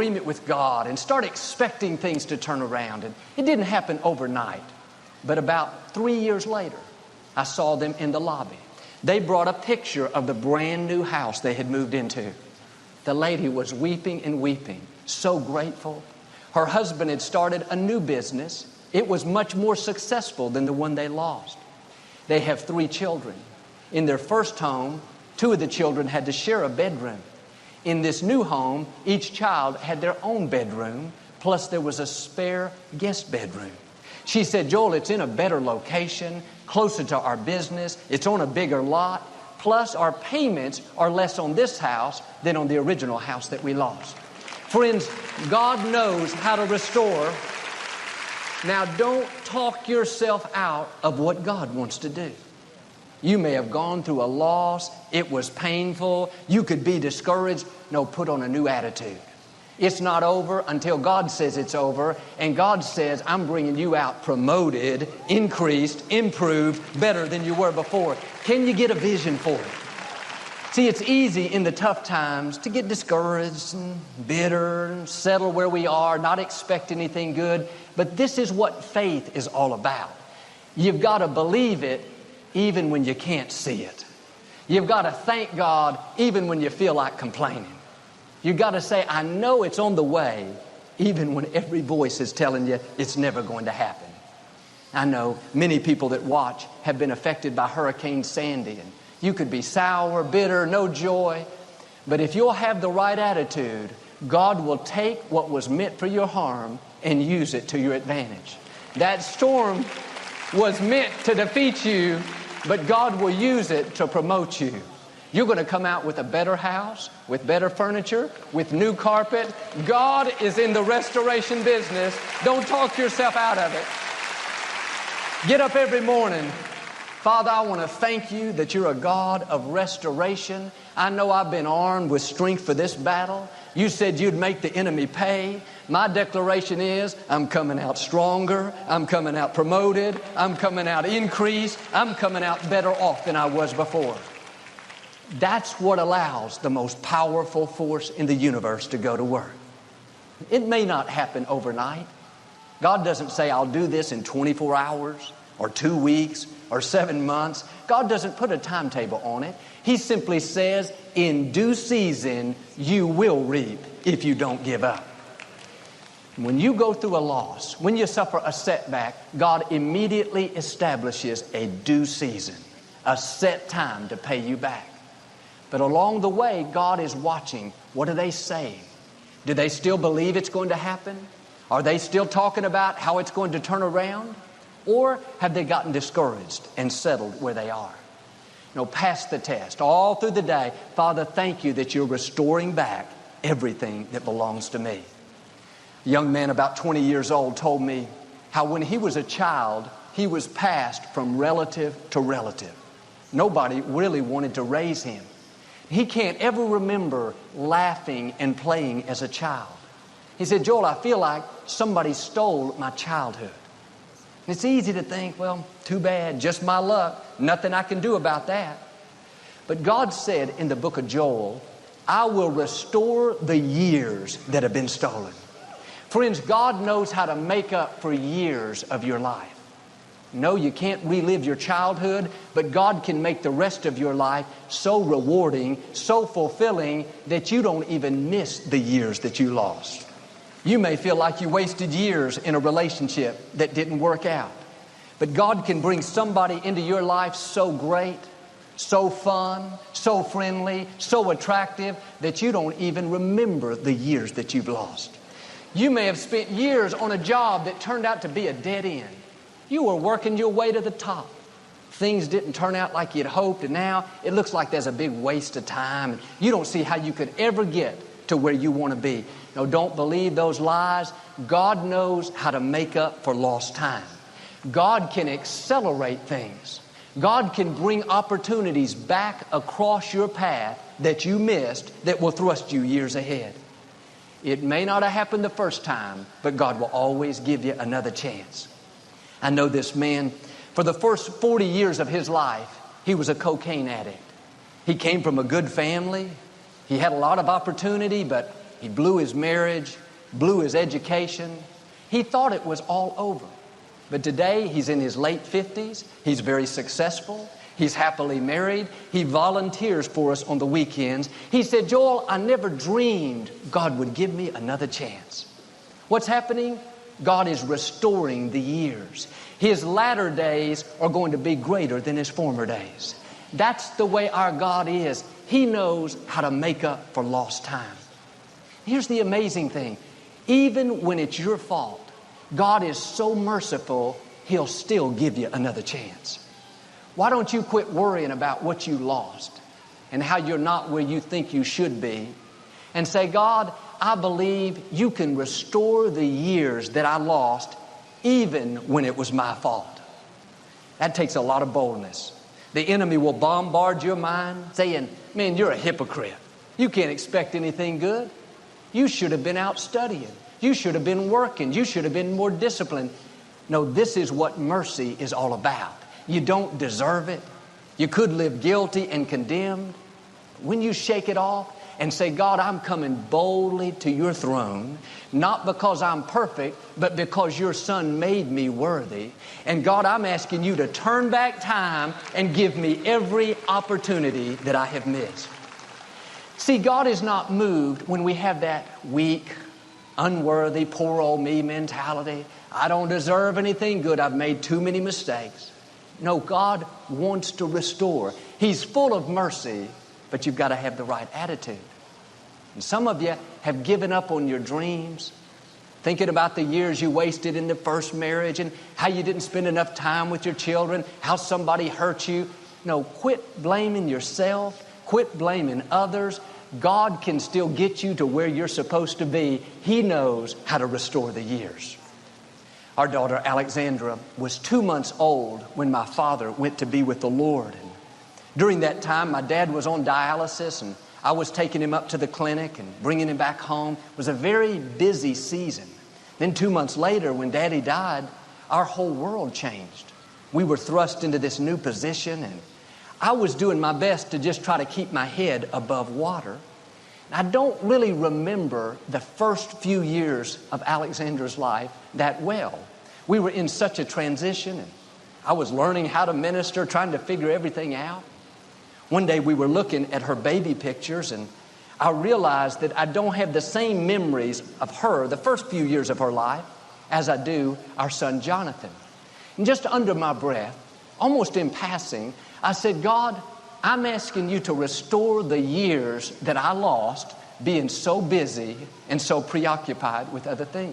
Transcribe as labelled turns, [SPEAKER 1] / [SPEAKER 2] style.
[SPEAKER 1] agreement with God and start expecting things to turn around. And it didn't happen overnight. But about 3 years later, I saw them in the lobby. They brought a picture of the brand new house they had moved into. The lady was weeping and weeping, so grateful. Her husband had started a new business. It was much more successful than the one they lost. They have 3 children. In their first home, 2 of the children had to share a bedroom. In this new home, each child had their own bedroom, plus there was a spare guest bedroom. She said, Joel, it's in a better location, closer to our business. It's on a bigger lot. Plus, our payments are less on this house than on the original house that we lost. Friends, God knows how to restore. Now, don't talk yourself out of what God wants to do. You may have gone through a loss. It was painful. You could be discouraged. No, put on a new attitude. It's not over until God says it's over. And God says, I'm bringing you out promoted, increased, improved, better than you were before. Can you get a vision for it? See, it's easy in the tough times to get discouraged and bitter and settle where we are, not expect anything good. But this is what faith is all about. You've got to believe it even when you can't see it. You've got to thank God even when you feel like complaining. You've got to say, I know it's on the way, even when every voice is telling you it's never going to happen. I know many people that watch have been affected by Hurricane Sandy, and you could be sour, bitter, no joy. But if you'll have the right attitude, God will take what was meant for your harm and use it to your advantage. That storm was meant to defeat you, but God will use it to promote you. You're going to come out with a better house, with better furniture, with new carpet. God is in the restoration business. Don't talk yourself out of it. Get up every morning. Father, I want to thank you that you're a God of restoration. I know I've been armed with strength for this battle. You said you'd make the enemy pay. My declaration is I'm coming out stronger. I'm coming out promoted. I'm coming out increased. I'm coming out better off than I was before. That's what allows the most powerful force in the universe to go to work. It may not happen overnight. God doesn't say, I'll do this in 24 hours or 2 weeks or 7 months. God doesn't put a timetable on it. He simply says, in due season, you will reap if you don't give up. When you go through a loss, when you suffer a setback, God immediately establishes a due season, a set time to pay you back. But along the way, God is watching. What are they saying? Do they still believe it's going to happen? Are they still talking about how it's going to turn around? Or have they gotten discouraged and settled where they are? No, pass the test. All through the day, Father, thank you that you're restoring back everything that belongs to me. A young man about 20 years old told me how when he was a child, he was passed from relative to relative. Nobody really wanted to raise him. He can't ever remember laughing and playing as a child. He said, Joel, I feel like somebody stole my childhood. And it's easy to think, well, too bad, just my luck. Nothing I can do about that. But God said in the book of Joel, I will restore the years that have been stolen. Friends, God knows how to make up for years of your life. No, you can't relive your childhood, but God can make the rest of your life so rewarding, so fulfilling, that you don't even miss the years that you lost. You may feel like you wasted years in a relationship that didn't work out. But God can bring somebody into your life so great, so fun, so friendly, so attractive, that you don't even remember the years that you've lost. You may have spent years on a job that turned out to be a dead end. You were working your way to the top. Things didn't turn out like you'd hoped, and now it looks like there's a big waste of time. You don't see how you could ever get to where you want to be. No, don't believe those lies. God knows how to make up for lost time. God can accelerate things. God can bring opportunities back across your path that you missed that will thrust you years ahead. It may not have happened the first time, but God will always give you another chance. I know this man, for the first 40 years of his life, he was a cocaine addict. He came from a good family. He had a lot of opportunity, but He blew his marriage, blew his education. He thought it was all over. But today, he's in his late 50s. He's very successful. He's happily married. He volunteers for us on the weekends. He said, Joel, I never dreamed God would give me another chance. What's happening? God is restoring the years. His latter days are going to be greater than his former days. That's the way our God is. He knows how to make up for lost time. Here's the amazing thing. Even when it's your fault, God is so merciful, he'll still give you another chance. Why don't you quit worrying about what you lost and how you're not where you think you should be, and say, God, I believe you can restore the years that I lost even when it was my fault. That takes a lot of boldness. The enemy will bombard your mind saying, man, you're a hypocrite. You can't expect anything good. You should have been out studying. You should have been working. You should have been more disciplined. No, this is what mercy is all about. You don't deserve it. You could live guilty and condemned. When you shake it off and say, God, I'm coming boldly to your throne, not because I'm perfect, but because your Son made me worthy. And God, I'm asking you to turn back time and give me every opportunity that I have missed. See, God is not moved when we have that weak, unworthy, poor old me mentality. I don't deserve anything good. I've made too many mistakes. No, God wants to restore. He's full of mercy, but you've got to have the right attitude. And some of you have given up on your dreams, thinking about the years you wasted in the first marriage and how you didn't spend enough time with your children, how somebody hurt you. No, quit blaming yourself. Quit blaming others. God can still get you to where you're supposed to be. He knows how to restore the years. Our daughter Alexandra was 2 months old when my father went to be with the Lord. And during that time, my dad was on dialysis, and I was taking him up to the clinic and bringing him back home. It was a very busy season. Then 2 months later, when Daddy died, our whole world changed. We were thrust into this new position, and I was doing my best to just try to keep my head above water. I don't really remember the first few years of Alexandra's life that well. We were in such a transition, and I was learning how to minister, trying to figure everything out. One day we were looking at her baby pictures, and I realized that I don't have the same memories of her, the first few years of her life, as I do our son Jonathan. And just under my breath, almost in passing, I said, God, I'm asking you to restore the years that I lost being so busy and so preoccupied with other things.